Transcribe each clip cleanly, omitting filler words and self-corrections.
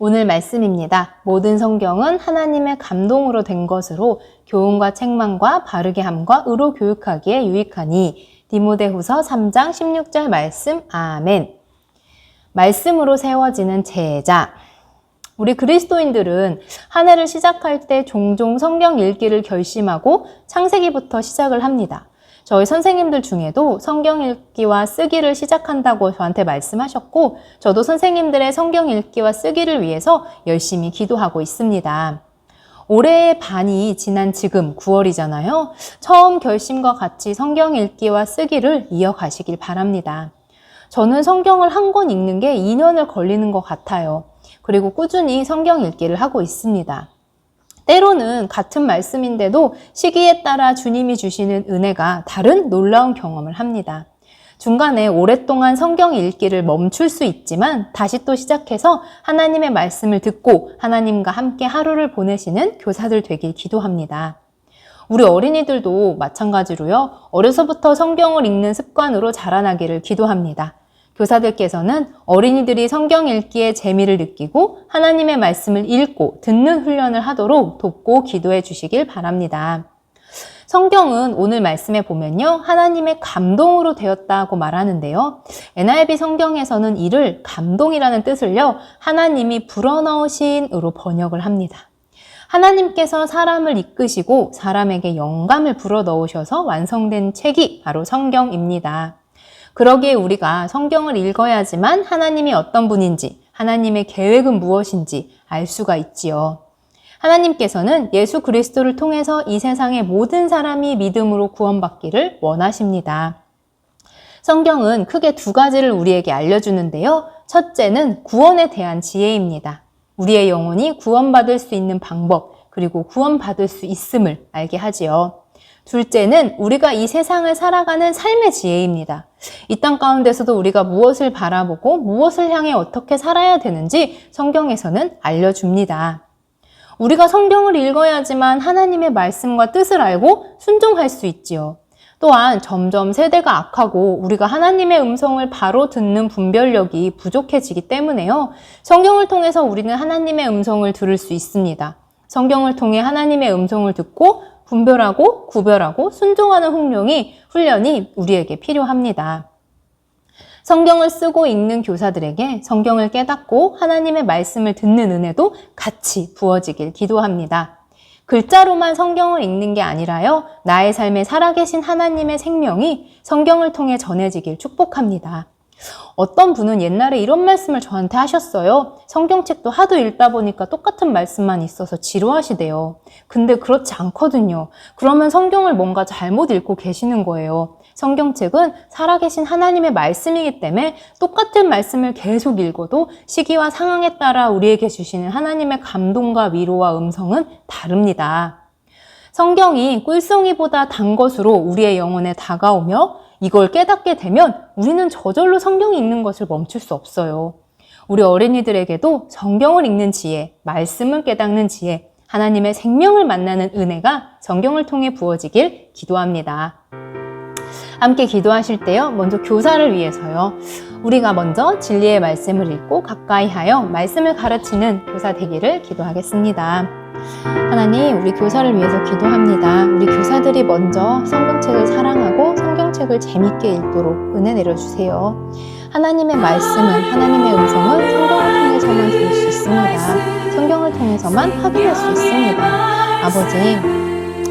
오늘 말씀입니다. 모든 성경은 하나님의 감동으로 된 것으로 교훈과 책망과 바르게 함과 의로 교육하기에 유익하니. 디모데후서 3장 16절 말씀. 아멘. 말씀으로 세워지는 제자. 우리 그리스도인들은 한 해를 시작할 때 종종 성경 읽기를 결심하고 창세기부터 시작을 합니다. 저희 선생님들 중에도 성경 읽기와 쓰기를 시작한다고 저한테 말씀하셨고, 저도 선생님들의 성경 읽기와 쓰기를 위해서 열심히 기도하고 있습니다. 올해의 반이 지난 지금 9월이잖아요. 처음 결심과 같이 성경 읽기와 쓰기를 이어가시길 바랍니다. 저는 성경을 한 권 읽는 게 2년을 걸리는 것 같아요. 그리고 꾸준히 성경 읽기를 하고 있습니다. 때로는 같은 말씀인데도 시기에 따라 주님이 주시는 은혜가 다른 놀라운 경험을 합니다. 중간에 오랫동안 성경 읽기를 멈출 수 있지만 다시 또 시작해서 하나님의 말씀을 듣고 하나님과 함께 하루를 보내시는 교사들 되길 기도합니다. 우리 어린이들도 마찬가지로요. 어려서부터 성경을 읽는 습관으로 자라나기를 기도합니다. 교사들께서는 어린이들이 성경 읽기에 재미를 느끼고 하나님의 말씀을 읽고 듣는 훈련을 하도록 돕고 기도해 주시길 바랍니다. 성경은 오늘 말씀에 보면요. 하나님의 감동으로 되었다고 말하는데요. NIV 성경에서는 이를 감동이라는 뜻을요. 하나님이 불어넣으신으로 번역을 합니다. 하나님께서 사람을 이끄시고 사람에게 영감을 불어넣으셔서 완성된 책이 바로 성경입니다. 그러기에 우리가 성경을 읽어야지만 하나님이 어떤 분인지, 하나님의 계획은 무엇인지 알 수가 있지요. 하나님께서는 예수 그리스도를 통해서 이 세상의 모든 사람이 믿음으로 구원받기를 원하십니다. 성경은 크게 두 가지를 우리에게 알려주는데요. 첫째는 구원에 대한 지혜입니다. 우리의 영혼이 구원받을 수 있는 방법, 그리고 구원받을 수 있음을 알게 하지요. 둘째는 우리가 이 세상을 살아가는 삶의 지혜입니다. 이 땅 가운데서도 우리가 무엇을 바라보고 무엇을 향해 어떻게 살아야 되는지 성경에서는 알려줍니다. 우리가 성경을 읽어야지만 하나님의 말씀과 뜻을 알고 순종할 수 있지요. 또한 점점 세대가 악하고 우리가 하나님의 음성을 바로 듣는 분별력이 부족해지기 때문에요. 성경을 통해서 우리는 하나님의 음성을 들을 수 있습니다. 성경을 통해 하나님의 음성을 듣고 분별하고 구별하고 순종하는 훈련이 우리에게 필요합니다. 성경을 쓰고 읽는 교사들에게 성경을 깨닫고 하나님의 말씀을 듣는 은혜도 같이 부어지길 기도합니다. 글자로만 성경을 읽는 게 아니라요. 나의 삶에 살아계신 하나님의 생명이 성경을 통해 전해지길 축복합니다. 어떤 분은 옛날에 이런 말씀을 저한테 하셨어요. 성경책도 하도 읽다 보니까 똑같은 말씀만 있어서 지루하시대요. 근데 그렇지 않거든요. 그러면 성경을 뭔가 잘못 읽고 계시는 거예요. 성경책은 살아계신 하나님의 말씀이기 때문에 똑같은 말씀을 계속 읽어도 시기와 상황에 따라 우리에게 주시는 하나님의 감동과 위로와 음성은 다릅니다. 성경이 꿀송이보다 단 것으로 우리의 영혼에 다가오며 이걸 깨닫게 되면 우리는 저절로 성경이 읽는 것을 멈출 수 없어요. 우리 어린이들에게도 성경을 읽는 지혜, 말씀을 깨닫는 지혜, 하나님의 생명을 만나는 은혜가 성경을 통해 부어지길 기도합니다. 함께 기도하실 때요, 먼저 교사를 위해서요. 우리가 먼저 진리의 말씀을 읽고 가까이 하여 말씀을 가르치는 교사 되기를 기도하겠습니다. 하나님, 우리 교사를 위해서 기도합니다. 우리 교사들이 먼저 성경책을 사랑하고 성경책을 재밌게 읽도록 은혜 내려주세요. 하나님의 말씀은, 하나님의 음성은 성경을 통해서만 들을 수 있습니다. 성경을 통해서만 확인할 수 있습니다. 아버지,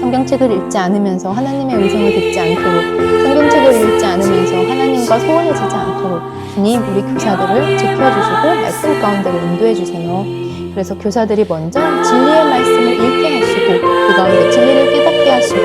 성경책을 읽지 않으면서 하나님의 음성을 듣지 않도록, 성경책을 읽지 않으면서 하나님과 소원해지지 않도록 주님, 우리 교사들을 지켜주시고 말씀 가운데로 인도해 주세요. 그래서 교사들이 먼저 진리의 말씀을 읽게 하시고 그 가운데 진리를 깨닫게 하시고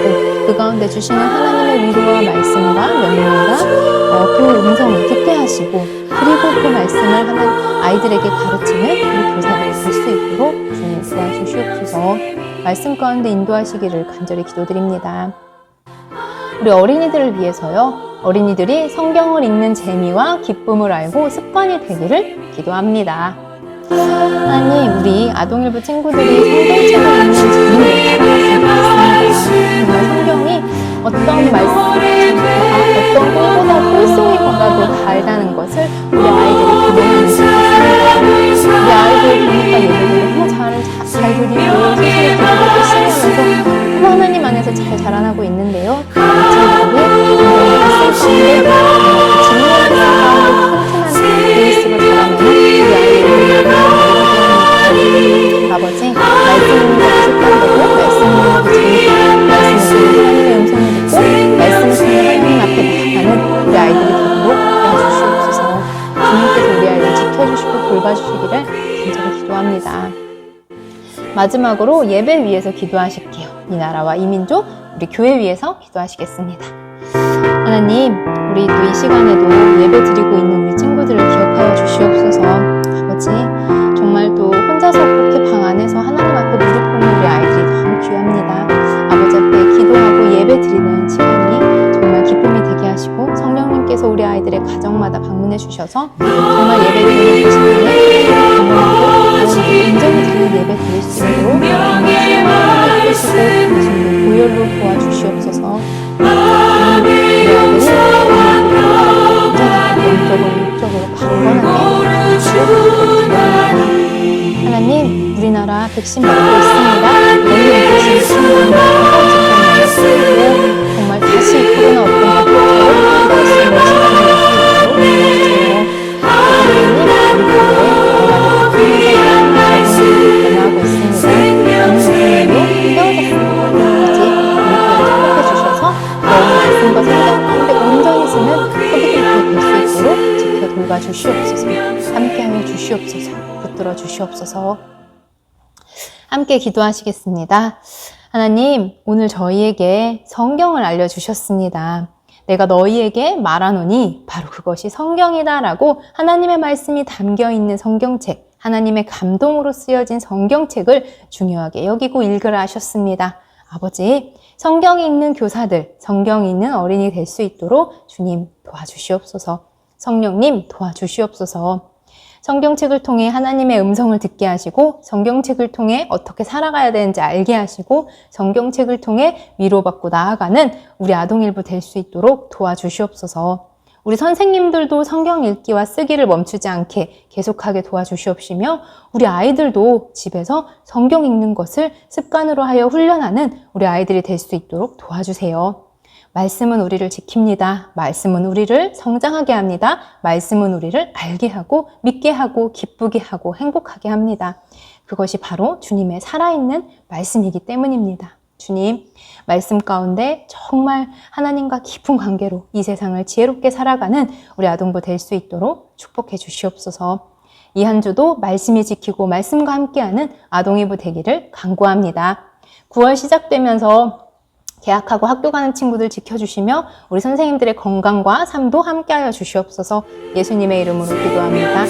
그 가운데 주시는 하나님의 위로와 말씀과 명령과 그 음성을 듣게 하시고 그리고 그 말씀을 아이들에게 가르치는 우리 교사들이 될 수 있도록 주님 도와주시옵소서. 말씀 가운데 인도하시기를 간절히 기도드립니다. 우리 어린이들을 위해서요. 어린이들이 성경을 읽는 재미와 기쁨을 알고 습관이 되기를 기도합니다. 하나님, 우리 아동일부 친구들이 성경책을 읽는 재미를 알았으면 좋겠습니다. 정말 성경이 어떤 말씀, 어떤 꿀보다 꿀송이보다도 달다는 것을 우리 아이들이 경험하면 좋겠습니다. 우리 아이들 보니까 예배를 너무 잘 드리고 스스로 기도를 열심히 하면서 하나님 안에서 잘 자라나고 있는데요. 친구들이 말씀 가운데 진리를 가운데 튼튼한 베이스가 자라나는 우리 아이들을 아버지, 말씀 읽는 것이 습관되고 말씀 읽는 것이 재밌고 말씀을 하나님의 음성을 듣고 말씀을 통해 하나님 앞에 나아가는 우리 아이들이 되도록 도와주시옵소서. 주님께서 우리 아이를 지켜주시고 돌봐주시기를 간절히 기도합니다. 마지막으로 예배 위해서 기도하실게요. 이 나라와 이 민족, 우리 교회 위해서 기도하시겠습니다. 하나님, 우리 또 이 시간에도 예배 드리고 있는 우리 친구들을 기억하여 주시옵소서. 아버지, 정말 또 혼자서 그렇게 방 안에서 하나님 앞에 무릎 꿇는 우리 아이들이 너무 귀합니다. 아버지 앞에 기도하고 예배 드리는 시간이 정말 기쁨이 되게 하시고 성령님께서 우리 아이들의 가정마다 방문해 주셔서 정말 예배 드리는 그 시간에 건강하고 온전히 드리는 예배 드릴 수 있도록 정말 수고하고 계시고 주님 보혈로 도와주시옵소서. 우리 아이들이 온전하고 영적으로 강건하게 주시옵소서. 하나님, 우리나라 백신 맞고 있습니다. 너희 백신 정말 다시 코로나 없던 것처럼 할 수 있는 시간이 되도록 변화하고 있습니다. 많은 주셔서 너희 말씀과 성경 가운데 온전히 쓰는 소비들이 될 수 있도록 지켜 돌봐 주시옵소서. 함께하여 주시옵소서. 붙들어 주시옵소서. 함께 기도하시겠습니다. 하나님, 오늘 저희에게 성경을 알려주셨습니다. 내가 너희에게 말하노니 바로 그것이 성경이다라고 하나님의 말씀이 담겨있는 성경책, 하나님의 감동으로 쓰여진 성경책을 중요하게 여기고 읽으라 하셨습니다. 아버지, 성경이 있는 교사들, 성경이 있는 어린이 될 수 있도록 주님 도와주시옵소서. 성령님 도와주시옵소서. 성경책을 통해 하나님의 음성을 듣게 하시고 성경책을 통해 어떻게 살아가야 되는지 알게 하시고 성경책을 통해 위로받고 나아가는 우리 아동일부 될 수 있도록 도와주시옵소서. 우리 선생님들도 성경 읽기와 쓰기를 멈추지 않게 계속하게 도와주시옵시며 우리 아이들도 집에서 성경 읽는 것을 습관으로 하여 훈련하는 우리 아이들이 될 수 있도록 도와주세요. 말씀은 우리를 지킵니다. 말씀은 우리를 성장하게 합니다. 말씀은 우리를 알게 하고 믿게 하고 기쁘게 하고 행복하게 합니다. 그것이 바로 주님의 살아있는 말씀이기 때문입니다. 주님, 말씀 가운데 정말 하나님과 깊은 관계로 이 세상을 지혜롭게 살아가는 우리 아동부 될 수 있도록 축복해 주시옵소서. 이 한 주도 말씀이 지키고 말씀과 함께하는 아동이부 되기를 간구합니다. 9월 시작되면서 개학하고 학교 가는 친구들 지켜주시며 우리 선생님들의 건강과 삶도 함께하여 주시옵소서. 예수님의 이름으로 기도합니다.